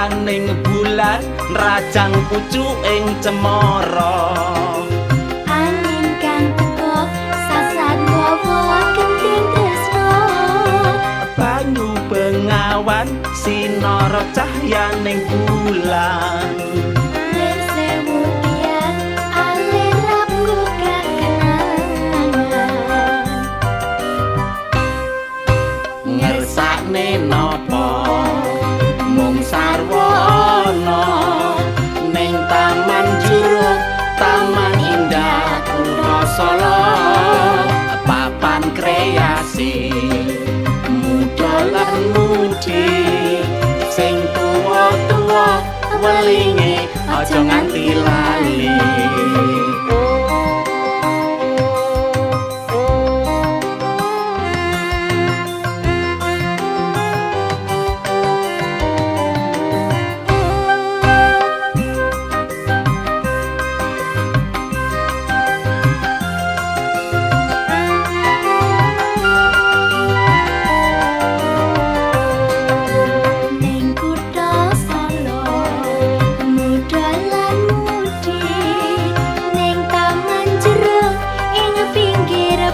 cahyaning bulan rajang pucuk ing cemara angin kang teko sasat gawa kenting tresno banyu bengawan sinar cahyaning bulan napa mung sarwana ning taman juruk taman indah kutha Solo papan kreasi muda lan mudi sing tuwa-tuwa welinge aja nganti lali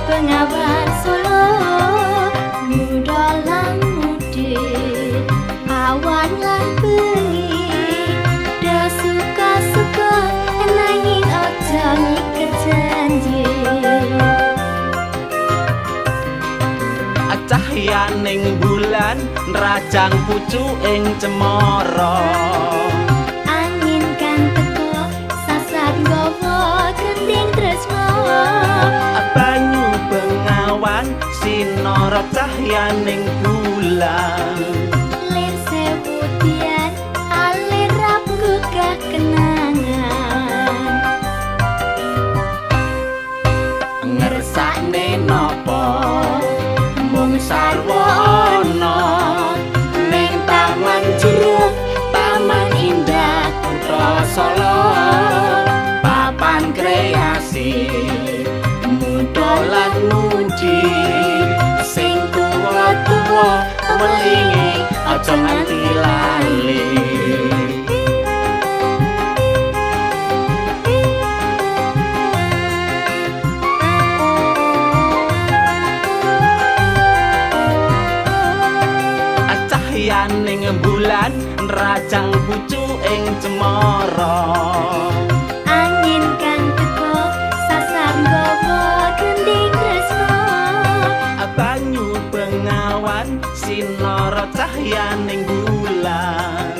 Bengawan Solo muda lan mudi awan lan bengi da suka-suka nanging aja ngiket janji cahyaning bulan rajang pucuk ing cemara angin kan teko sasat gawa kenting tresno banyu bengawan sinar cahyaning bulan lir sewu dian alir rabku kenangan ngersakne napa mung sarwana ning taman juruk taman indah kutha Solo papan kreasi lan mudi sing tuwa-tuwa welinge aja nganti lali cahyaning bulan rajang pucuk ing cemara angin kang teko sasar gawa kending tresno banyu bengawan sinar cahyaning bulan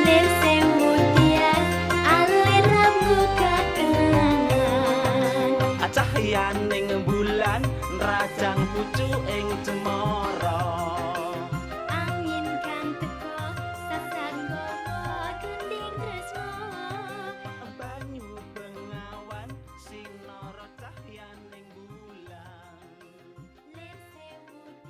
lir sewu dian alir rabku kenangan cahyaning bulan rajang pucuk ing cemara